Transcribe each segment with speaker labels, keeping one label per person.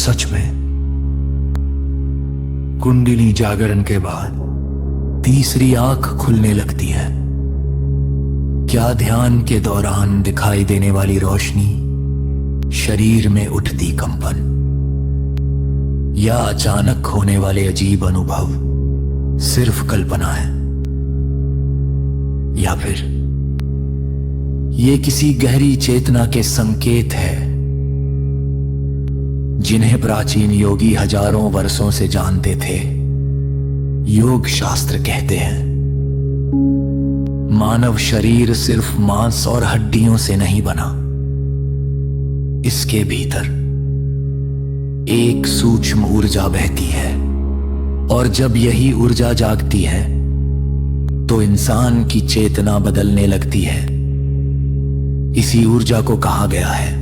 Speaker 1: सच में कुंडली जागरण के बाद तीसरी आंख खुलने लगती है? क्या ध्यान के दौरान दिखाई देने वाली रोशनी शरीर में उठती कंपन या अचानक होने वाले अजीब अनुभव सिर्फ कल्पना है, या फिर ये किसी गहरी चेतना के संकेत है जिन्हें प्राचीन योगी हजारों वर्षों से जानते थे? योग शास्त्र कहते हैं मानव शरीर सिर्फ मांस और हड्डियों से नहीं बना, इसके भीतर एक सूक्ष्म ऊर्जा बहती है, और जब यही ऊर्जा जागती है तो इंसान की चेतना बदलने लगती है। इसी ऊर्जा को कहा गया है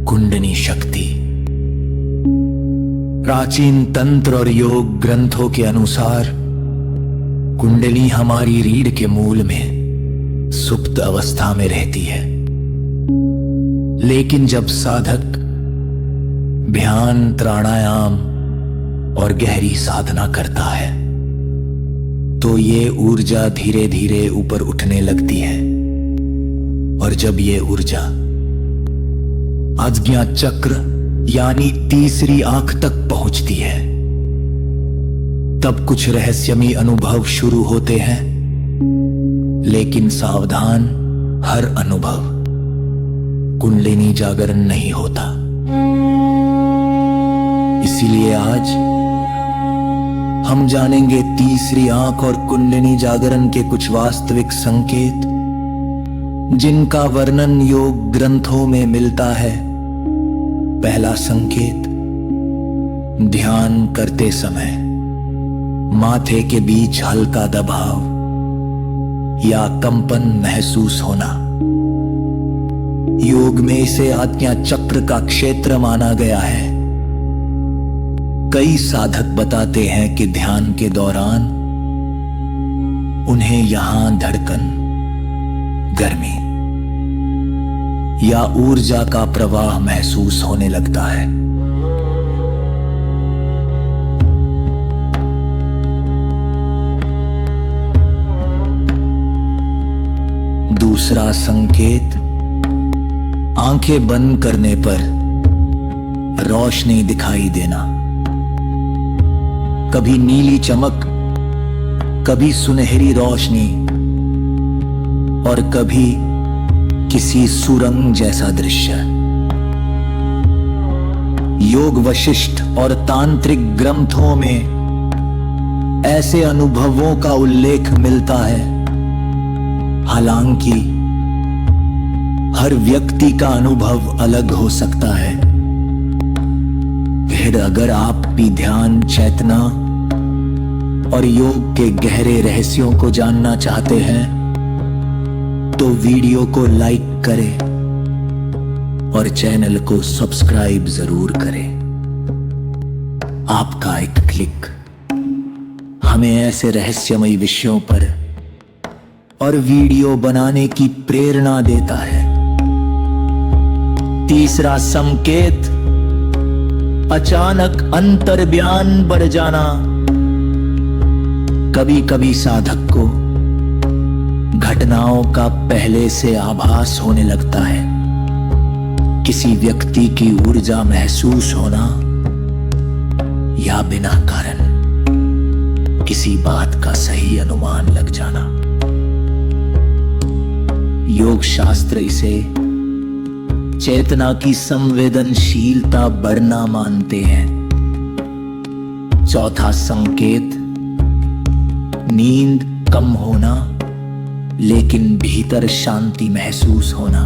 Speaker 1: कुंडली शक्ति। प्राचीन तंत्र और योग ग्रंथों के अनुसार कुंडली हमारी रीढ़ के मूल में सुप्त अवस्था में रहती है, लेकिन जब साधक ध्यान, प्राणायाम और गहरी साधना करता है तो ये ऊर्जा धीरे धीरे ऊपर उठने लगती है, और जब ये ऊर्जा आज्ञा चक्र यानी तीसरी आंख तक पहुंचती है तब कुछ रहस्यमयी अनुभव शुरू होते हैं। लेकिन सावधान, हर अनुभव कुंडलिनी जागरण नहीं होता। इसीलिए आज हम जानेंगे तीसरी आंख और कुंडलिनी जागरण के कुछ वास्तविक संकेत जिनका वर्णन योग ग्रंथों में मिलता है। पहला संकेत, ध्यान करते समय माथे के बीच हल्का दबाव या कंपन महसूस होना। योग में इसे आज्ञा चक्र का क्षेत्र माना गया है। कई साधक बताते हैं कि ध्यान के दौरान उन्हें यहां धड़कन, गर्मी या ऊर्जा का प्रवाह महसूस होने लगता है। दूसरा संकेत, आंखें बंद करने पर रोशनी दिखाई देना। कभी नीली चमक, कभी सुनहरी रोशनी और कभी किसी सुरंग जैसा दृश्य। योग वशिष्ठ और तांत्रिक ग्रंथों में ऐसे अनुभवों का उल्लेख मिलता है। हालांकि हर व्यक्ति का अनुभव अलग हो सकता है। फिर अगर आप भी ध्यान, चेतना और योग के गहरे रहस्यों को जानना चाहते हैं तो वीडियो को लाइक करें और चैनल को सब्सक्राइब जरूर करें। आपका एक क्लिक हमें ऐसे रहस्यमयी विषयों पर और वीडियो बनाने की प्रेरणा देता है। तीसरा संकेत, अचानक अंतर्ज्ञान बढ़ जाना। कभी कभी साधक को घटनाओं का पहले से आभास होने लगता है। किसी व्यक्ति की ऊर्जा महसूस होना या बिना कारण किसी बात का सही अनुमान लग जाना। योग शास्त्र इसे चेतना की संवेदनशीलता बढ़ना मानते हैं। चौथा संकेत, नींद कम होना लेकिन भीतर शांति महसूस होना।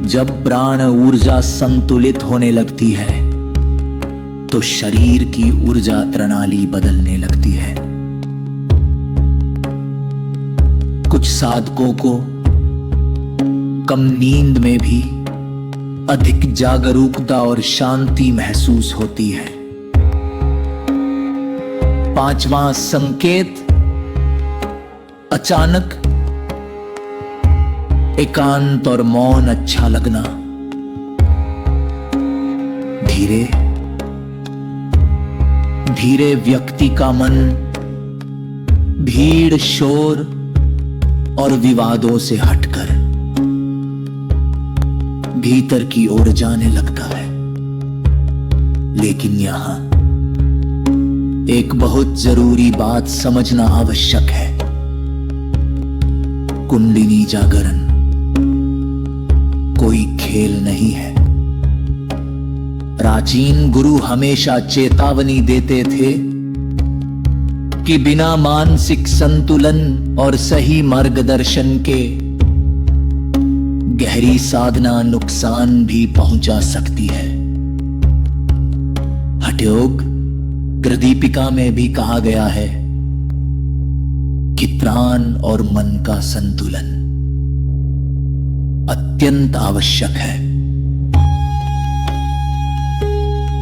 Speaker 1: जब प्राण ऊर्जा संतुलित होने लगती है तो शरीर की ऊर्जा प्रणाली बदलने लगती है। कुछ साधकों को कम नींद में भी अधिक जागरूकता और शांति महसूस होती है। पांचवां संकेत, अचानक एकांत और मौन अच्छा लगना। धीरे धीरे व्यक्ति का मन भीड़, शोर और विवादों से हटकर भीतर की ओर जाने लगता है। लेकिन यहां एक बहुत जरूरी बात समझना आवश्यक है। कुंडलिनी जागरण कोई खेल नहीं है। प्राचीन गुरु हमेशा चेतावनी देते थे कि बिना मानसिक संतुलन और सही मार्गदर्शन के गहरी साधना नुकसान भी पहुंचा सकती है। हठयोग कृदीपिका में भी कहा गया है कि प्राण और मन का संतुलन अत्यंत आवश्यक है।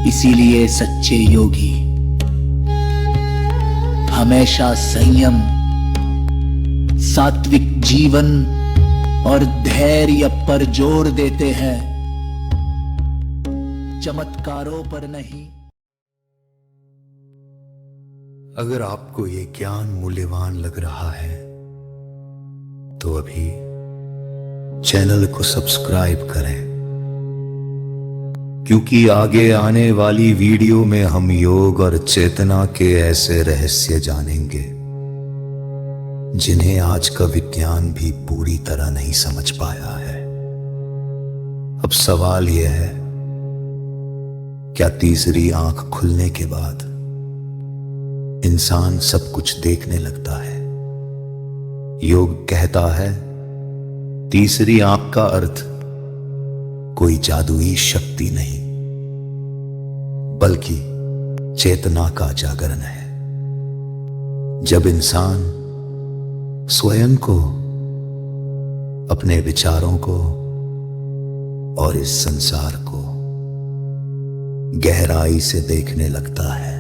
Speaker 1: इसीलिए सच्चे योगी हमेशा संयम, सात्विक जीवन और धैर्य पर जोर देते हैं, चमत्कारों पर नहीं।
Speaker 2: अगर आपको ये ज्ञान मूल्यवान लग रहा है तो अभी चैनल को सब्सक्राइब करें, क्योंकि आगे आने वाली वीडियो में हम योग और चेतना के ऐसे रहस्य जानेंगे जिन्हें आज का विज्ञान भी पूरी तरह नहीं समझ पाया है। अब सवाल यह है, क्या तीसरी आंख खुलने के बाद इंसान सब कुछ देखने लगता है? योग कहता है तीसरी आंख का अर्थ कोई जादुई शक्ति नहीं, बल्कि चेतना का जागरण है। जब इंसान स्वयं को, अपने विचारों को और इस संसार को गहराई से देखने लगता है,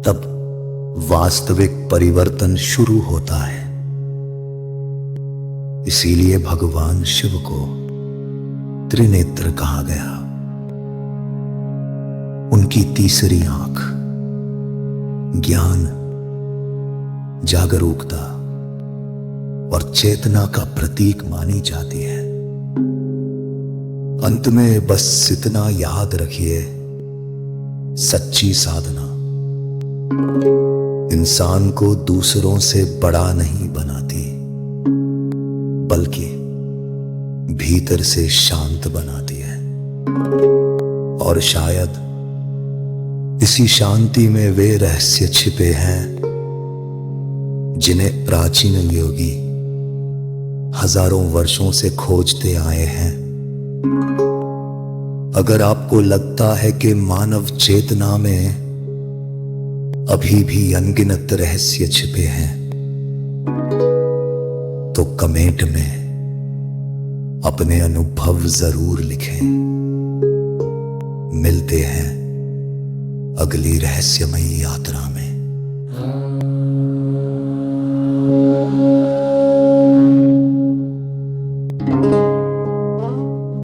Speaker 2: तब वास्तविक परिवर्तन शुरू होता है। इसीलिए भगवान शिव को त्रिनेत्र कहा गया। उनकी तीसरी आंख ज्ञान, जागरूकता और चेतना का प्रतीक मानी जाती है। अंत में बस इतना याद रखिए, सच्ची साधना इंसान को दूसरों से बड़ा नहीं बनाती, बल्कि भीतर से शांत बनाती है। और शायद इसी शांति में वे रहस्य छिपे हैं जिन्हें प्राचीन योगी हजारों वर्षों से खोजते आए हैं। अगर आपको लगता है कि मानव चेतना में अभी भी अनगिनत रहस्य छिपे हैं, तो कमेंट में अपने अनुभव जरूर लिखें। मिलते हैं अगली रहस्यमयी यात्रा में।